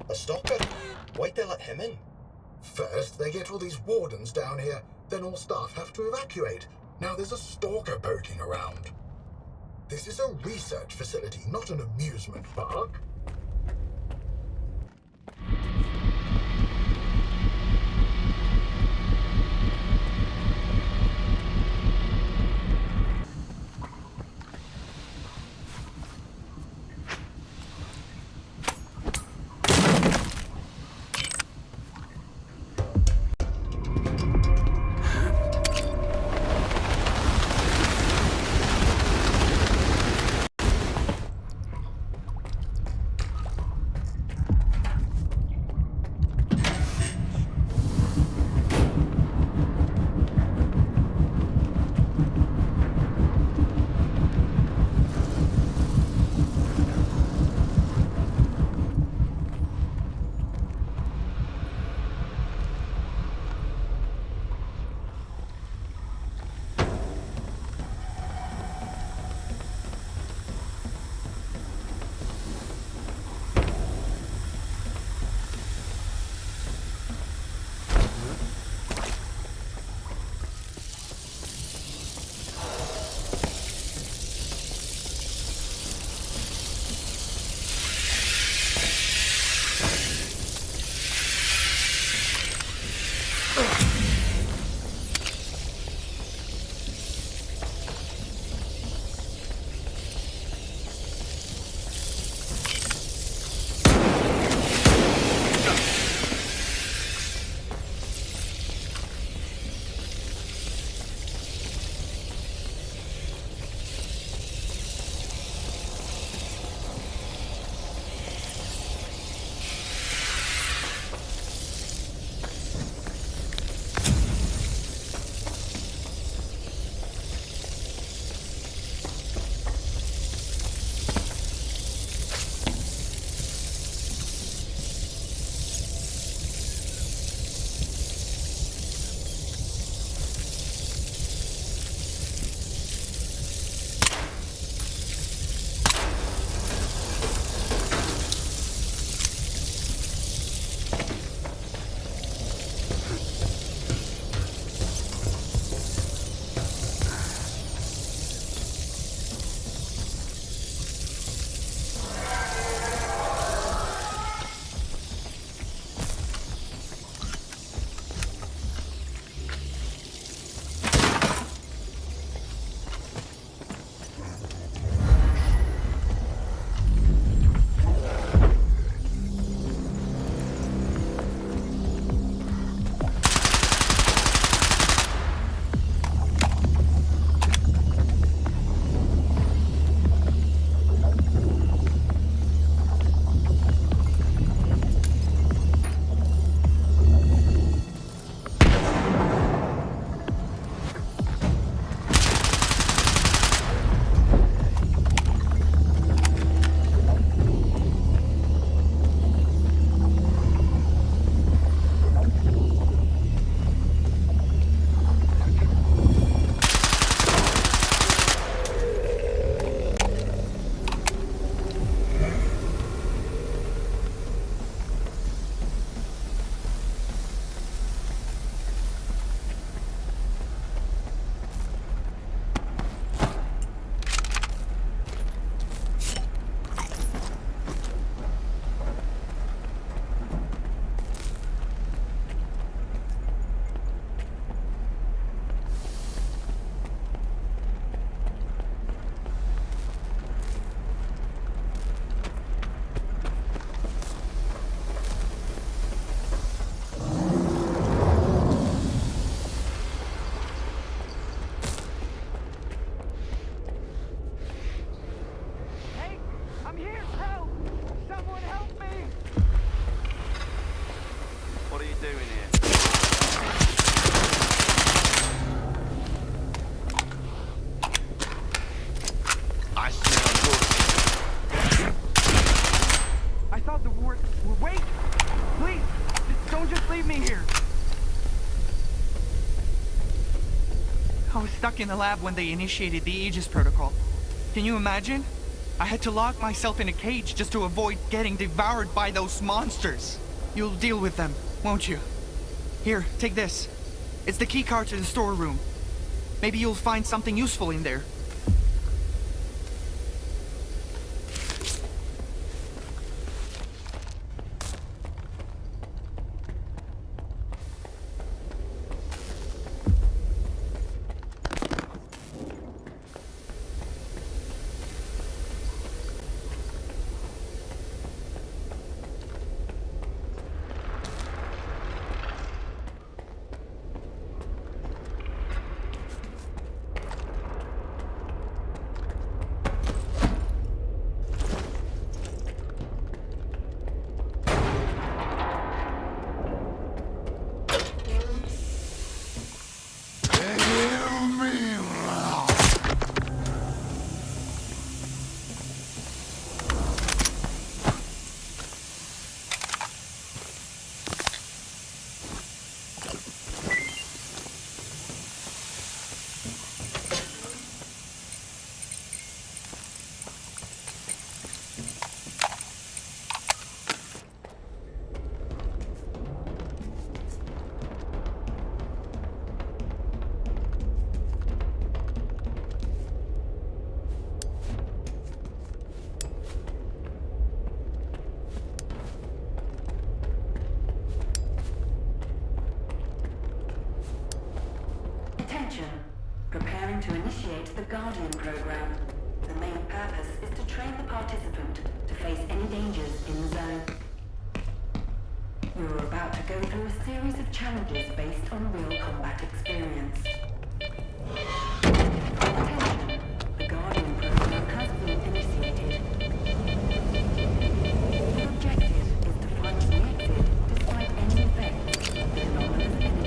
A stalker? Why'd they let him in? First, they get all these wardens down here, then all staff have to evacuate. Now there's a stalker poking around. This is a research facility, not an amusement park. Wait! Please! Don't just leave me here! I was stuck in the lab when they initiated the Aegis protocol. Can you imagine? I had to lock myself in a cage just to avoid getting devoured by those monsters. You'll deal with them, won't you? Here, take this. It's the key card to the storeroom. Maybe you'll find something useful in there. Preparing to initiate the Guardian program. The main purpose is to train the participant to face any dangers in the zone. You are about to go through a series of challenges based on real combat experience. Attention, the Guardian program has been initiated. The objective is to find the exit despite any effects of the anomalous energy.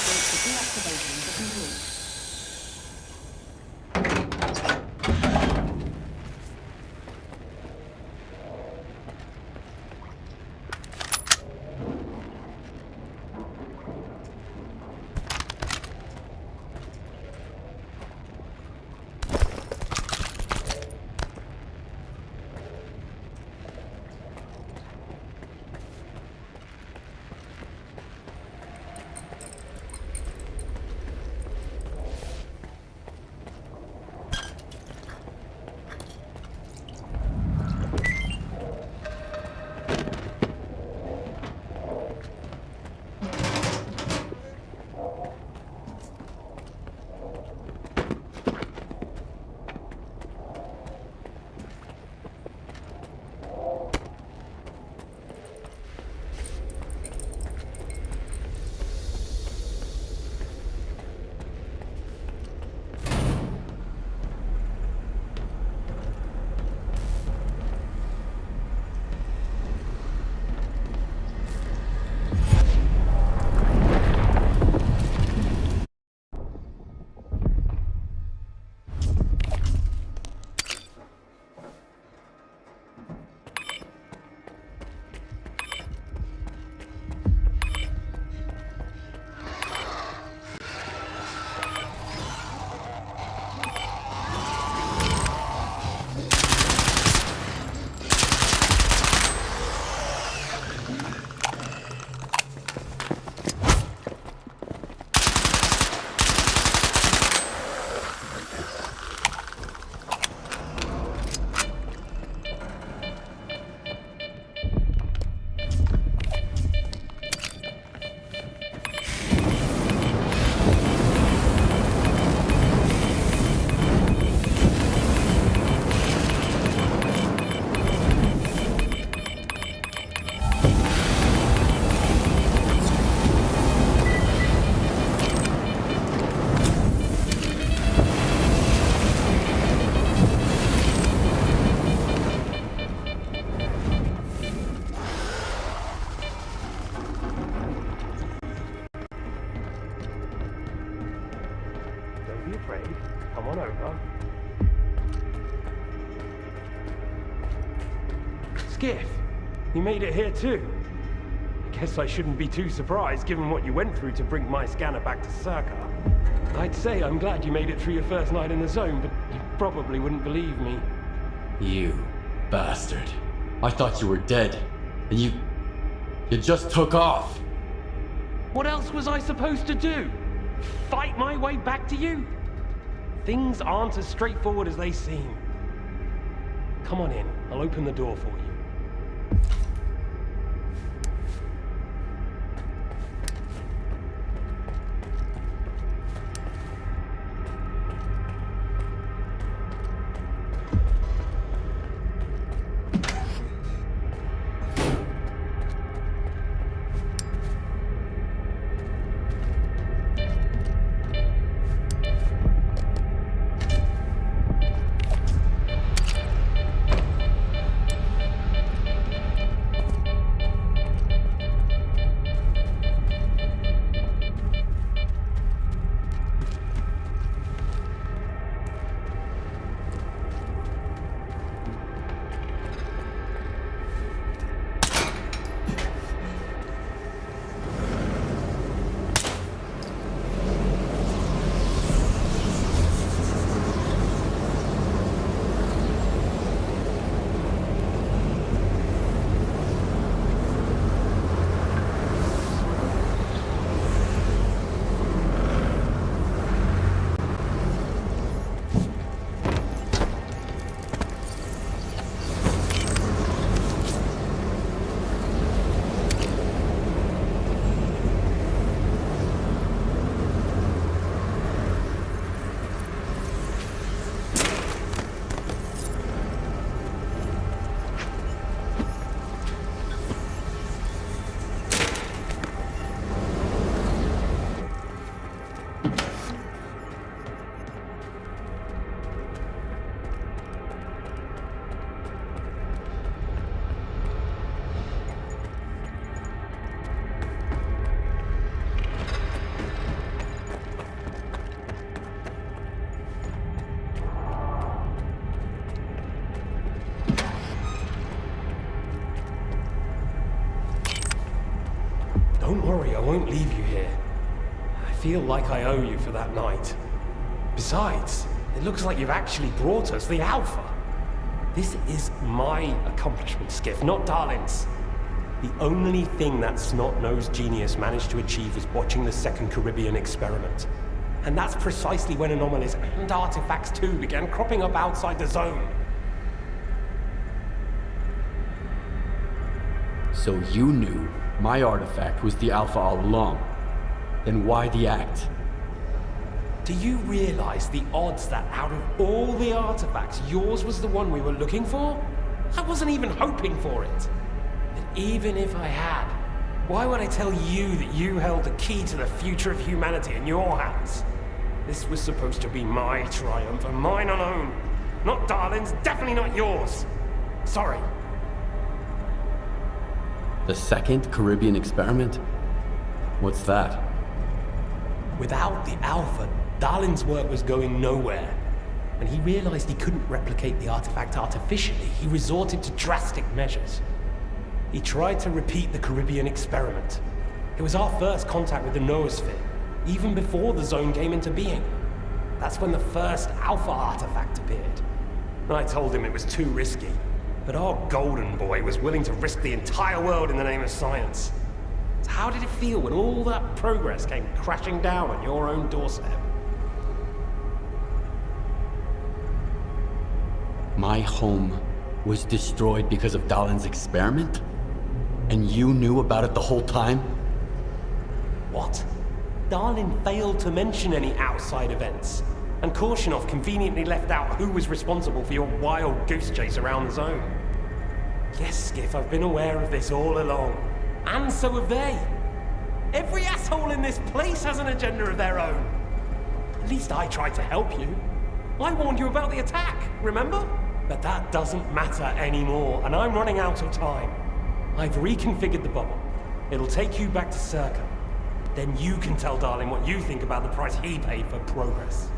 deactivations are complete. Come on over. Skiff, you made it here too. I guess I shouldn't be too surprised given what you went through to bring my scanner back to Circa. I'd say I'm glad you made it through your first night in the zone, but you probably wouldn't believe me. You bastard. I thought you were dead. And you just took off. What else was I supposed to do? Fight my way back to you? Things aren't as straightforward as they seem. Come on in. I'll open the door for you. won't leave you here. I feel like I owe you for that night. Besides, it looks like you've actually brought us the Alpha. This is my accomplishment, Skiff, not Darlin's. The only thing that snot-nosed genius managed to achieve was watching the second Caribbean experiment. And that's precisely when anomalies and artifacts too began cropping up outside the zone. So you knew my artifact was the Alpha all along. Then why the act? Do you realize the odds that out of all the artifacts, yours was the one we were looking for? I wasn't even hoping for it. But even if I had, why would I tell you that you held the key to the future of humanity in your hands? This was supposed to be my triumph, and mine alone. Not Darlin's, definitely not yours. Sorry. The second Caribbean experiment? What's that? Without the Alpha, Darlin's work was going nowhere. When he realized he couldn't replicate the artifact artificially, he resorted to drastic measures. He tried to repeat the Caribbean experiment. It was our first contact with the noosphere, even before the zone came into being. That's when the first Alpha artifact appeared. I told him it was too risky, but our golden boy was willing to risk the entire world in the name of science. So how did it feel when all that progress came crashing down on your own doorstep? My home was destroyed because of Dalin's experiment? And you knew about it the whole time? What? Darlin failed to mention any outside events, and Korshunov conveniently left out who was responsible for your wild goose chase around the zone. Yes, Skiff, I've been aware of this all along. And so have they. Every asshole in this place has an agenda of their own. At least I tried to help you. I warned you about the attack, remember? But that doesn't matter anymore, and I'm running out of time. I've reconfigured the bubble. It'll take you back to Circa. Then you can tell Darlin what you think about the price he paid for progress.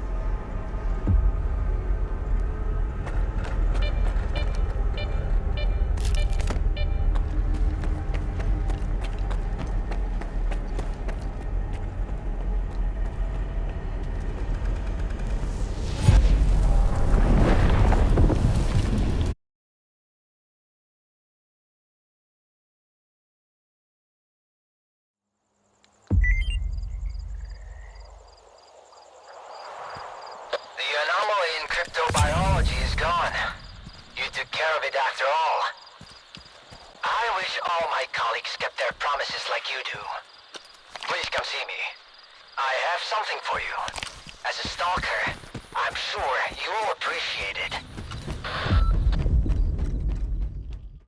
Something for you. As a stalker, I'm sure you'll appreciate it.